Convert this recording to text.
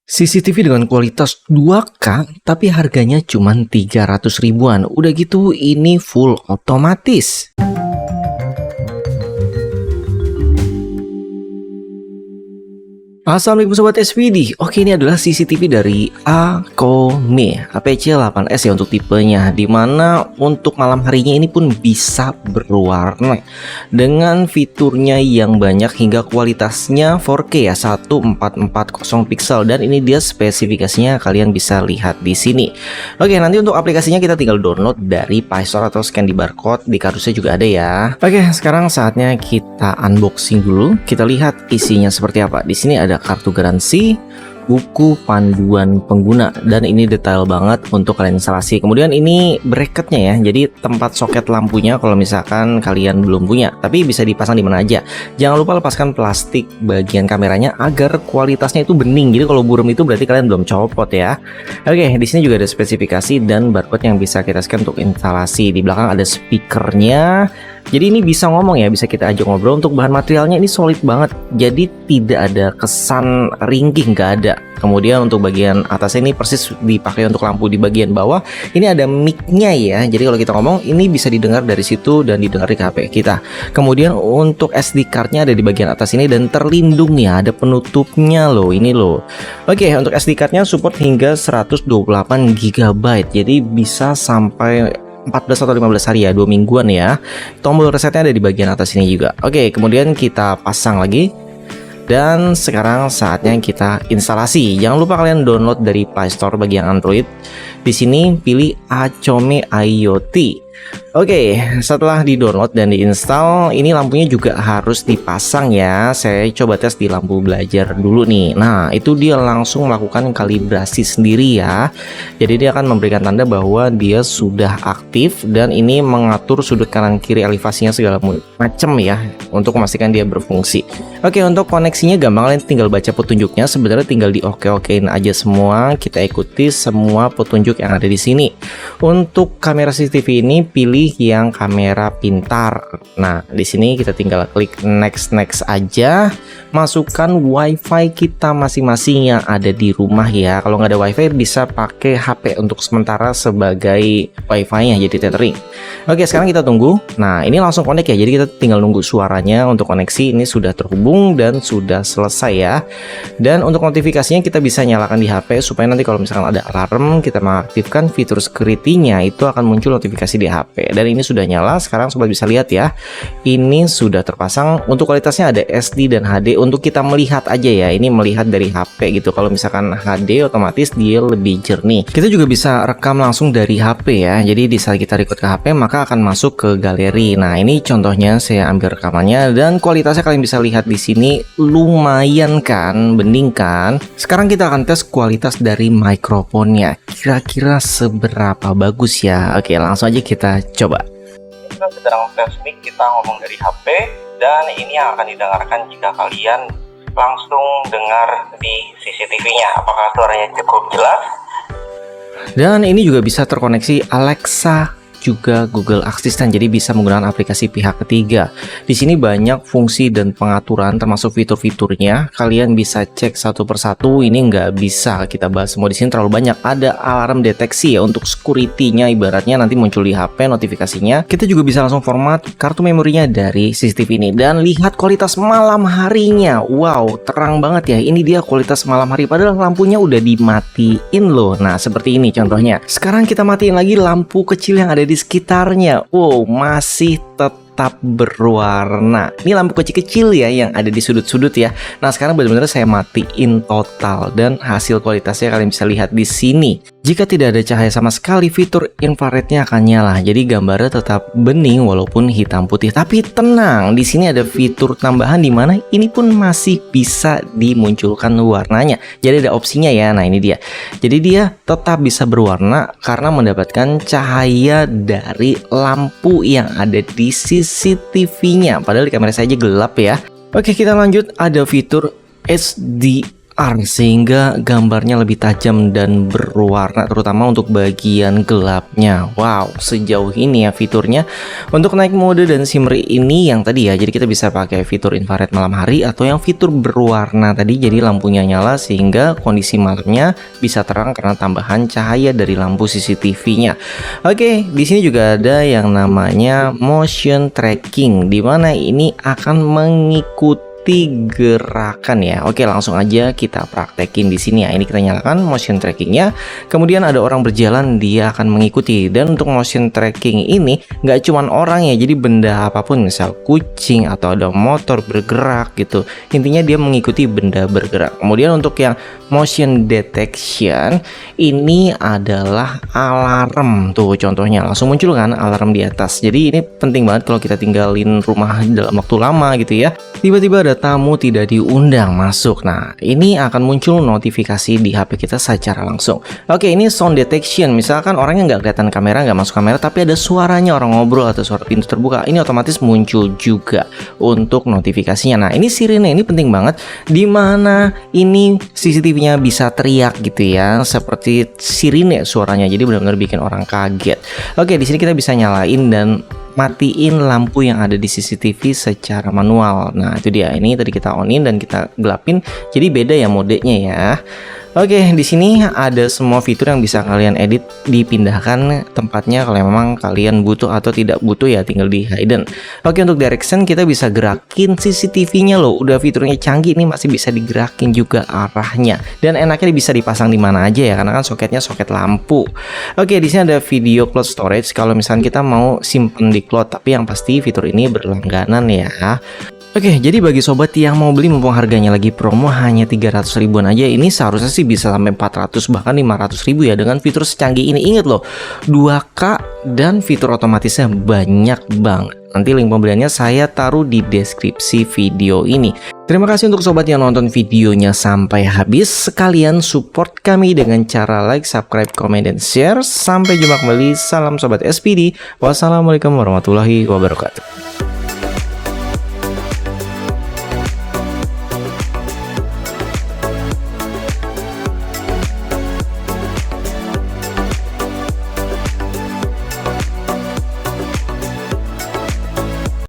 CCTV dengan kualitas 2K tapi harganya cuma 300 ribuan. Udah gitu ini full otomatis. Assalamualaikum Sobat SPD. Oke, ini adalah CCTV dari Acome APC8S ya untuk tipenya, dimana untuk malam harinya ini pun bisa berwarna dengan fiturnya yang banyak hingga kualitasnya 4K ya, 1440 pixel, dan ini dia spesifikasinya, kalian bisa lihat di sini. Oke, nanti untuk aplikasinya kita tinggal download dari Play Store atau scan di barcode, di kardusnya juga ada ya. Oke, sekarang saatnya kita unboxing dulu. Kita lihat isinya seperti apa. Di sini ada kartu garansi, buku panduan pengguna, dan ini detail banget untuk kalian instalasi. Kemudian ini bracketnya ya, jadi tempat soket lampunya kalau misalkan kalian belum punya, tapi bisa dipasang di mana aja. Jangan lupa lepaskan plastik bagian kameranya agar kualitasnya itu bening. Jadi kalau buram itu berarti kalian belum copot ya. Oke, di sini juga ada spesifikasi dan barcode yang bisa kita scan untuk instalasi. Di belakang ada speakernya. Jadi ini bisa ngomong ya, bisa kita ajak ngobrol. Untuk bahan materialnya ini solid banget, jadi tidak ada kesan ringkih, nggak ada. Kemudian untuk bagian atas ini persis dipakai untuk lampu. Di bagian bawah ini ada mic-nya ya, jadi kalau kita ngomong ini bisa didengar dari situ dan didengar di HP kita. Kemudian untuk SD card-nya ada di bagian atas ini dan terlindung ya, ada penutupnya loh, ini loh. Oke, untuk SD card-nya support hingga 128 GB, jadi bisa sampai 14 atau 15 hari ya, 2 mingguan ya. Tombol resetnya ada di bagian atas ini juga. Oke, kemudian kita pasang lagi. Dan sekarang saatnya kita instalasi. Jangan lupa kalian download dari Play Store bagi yang Android. Di sini pilih Acome IoT. Oke, setelah di-download dan diinstal, ini lampunya juga harus dipasang ya. Saya coba tes di lampu belajar dulu nih. Nah, itu dia langsung melakukan kalibrasi sendiri ya. Jadi dia akan memberikan tanda bahwa dia sudah aktif, dan ini mengatur sudut kanan kiri elevasinya segala macam ya, untuk memastikan dia berfungsi. Oke, untuk koneksinya gampang, kalian tinggal baca petunjuknya. Sebenarnya tinggal di oke-okein aja semua. Kita ikuti semua petunjuk yang ada di sini. Untuk kamera CCTV ini pilih yang kamera pintar. Nah, di sini kita tinggal klik next aja. Masukkan WiFi kita masing-masing yang ada di rumah ya. Kalau nggak ada WiFi bisa pakai HP untuk sementara sebagai WiFi-nya, jadi tethering. Oke, sekarang kita tunggu. Nah, ini langsung connect ya. Jadi kita tinggal nunggu suaranya untuk koneksi. Ini sudah terhubung dan sudah selesai ya. Dan untuk notifikasinya kita bisa nyalakan di HP supaya nanti kalau misalkan ada alarm, kita mengaktifkan fitur security-nya, itu akan muncul notifikasi di HP. Dan ini sudah nyala. Sekarang sobat bisa lihat ya, ini sudah terpasang. Untuk kualitasnya ada SD dan HD. Untuk kita melihat aja ya, ini melihat dari HP gitu. Kalau misalkan HD otomatis dia lebih jernih. Kita juga bisa rekam langsung dari HP ya. Jadi di saat kita record ke HP maka akan masuk ke galeri. Nah, ini contohnya saya ambil rekamannya, dan kualitasnya kalian bisa lihat di sini lumayan kan, bening kan. Sekarang kita akan tes kualitas dari mikrofonnya. Kira-kira seberapa bagus ya? Oke, langsung aja kita coba. Kita sedang tes mic, kita ngomong dari HP, dan ini yang akan didengarkan jika kalian langsung dengar di CCTV-nya. Apakah suaranya cukup jelas? Dan ini juga bisa terkoneksi Alexa, juga Google Assistant, jadi bisa menggunakan aplikasi pihak ketiga. Di sini banyak fungsi dan pengaturan termasuk fitur-fiturnya. Kalian bisa cek satu persatu. Ini nggak bisa kita bahas semua di sini, terlalu banyak. Ada alarm deteksi ya untuk security-nya, ibaratnya nanti muncul di HP notifikasinya. Kita juga bisa langsung format kartu memorinya dari CCTV ini, dan lihat kualitas malam harinya. Wow, terang banget ya. Ini dia kualitas malam hari, padahal lampunya udah dimatiin loh. Nah, seperti ini contohnya. Sekarang kita matiin lagi lampu kecil yang ada di sekitarnya. Wow, masih tetap berwarna. Ini lampu kecil-kecil ya yang ada di sudut-sudut ya. Nah, sekarang benar-benar saya matiin total, dan hasil kualitasnya kalian bisa lihat di sini. Jika tidak ada cahaya sama sekali, fitur infrarednya akan nyala. Jadi gambarnya tetap bening walaupun hitam putih. Tapi tenang, di sini ada fitur tambahan di mana ini pun masih bisa dimunculkan warnanya. Jadi ada opsinya ya. Nah, ini dia. Jadi dia tetap bisa berwarna karena mendapatkan cahaya dari lampu yang ada di CCTV-nya. Padahal di kamera saya aja gelap ya. Oke, kita lanjut. Ada fitur HDR HDR sehingga gambarnya lebih tajam dan berwarna, terutama untuk bagian gelapnya. Wow, sejauh ini ya fiturnya. Untuk naik mode dan shimmer ini yang tadi ya, jadi kita bisa pakai fitur infrared malam hari atau yang fitur berwarna tadi, jadi lampunya nyala sehingga kondisi malamnya bisa terang karena tambahan cahaya dari lampu CCTV-nya. Oke, di sini juga ada yang namanya motion tracking, di mana ini akan mengikuti gerakan ya. Oke, langsung aja kita praktekin di sini ya. Ini kita nyalakan motion trackingnya. Kemudian ada orang berjalan, dia akan mengikuti. Dan untuk motion tracking ini nggak cuman orang ya, jadi benda apapun, misal kucing atau ada motor bergerak gitu. Intinya dia mengikuti benda bergerak. Kemudian untuk yang motion detection ini adalah alarm tuh, contohnya langsung muncul kan alarm di atas. Jadi ini penting banget kalau kita tinggalin rumah dalam waktu lama gitu ya, tiba-tiba ada tamu tidak diundang masuk. Nah, ini akan muncul notifikasi di HP kita secara langsung. Oke, ini sound detection. Misalkan orangnya nggak kelihatan kamera, nggak masuk kamera, tapi ada suaranya orang ngobrol atau suara pintu terbuka, ini otomatis muncul juga untuk notifikasinya. Nah, ini sirine, ini penting banget, dimana ini CCTV-nya bisa teriak gitu ya, seperti sirine suaranya. Jadi benar-benar bikin orang kaget. Oke, di sini kita bisa nyalain dan matiin lampu yang ada di CCTV secara manual. Nah, itu dia. Ini tadi kita onin dan kita gelapin. Jadi beda ya modenya ya. Oke, di sini ada semua fitur yang bisa kalian edit, dipindahkan tempatnya kalau memang kalian butuh atau tidak butuh ya, tinggal di hidden. Oke, untuk direction kita bisa gerakin CCTV-nya loh. Udah fiturnya canggih nih, masih bisa digerakin juga arahnya. Dan enaknya bisa dipasang di mana aja ya, karena kan soketnya soket lampu. Oke, di sini ada video cloud storage kalau misalnya kita mau simpen di cloud, tapi yang pasti fitur ini berlangganan ya. Oke, jadi bagi sobat yang mau beli mumpung harganya lagi promo hanya 300 ribuan aja, ini seharusnya sih bisa sampai 400 bahkan 500 ribu ya dengan fitur secanggih ini. Ingat loh, 2K dan fitur otomatisnya banyak banget. Nanti link pembeliannya saya taruh di deskripsi video ini. Terima kasih untuk sobat yang nonton videonya sampai habis. Sekalian support kami dengan cara like, subscribe, komen, dan share. Sampai jumpa kembali. Salam sobat SPD. Wassalamualaikum warahmatullahi wabarakatuh.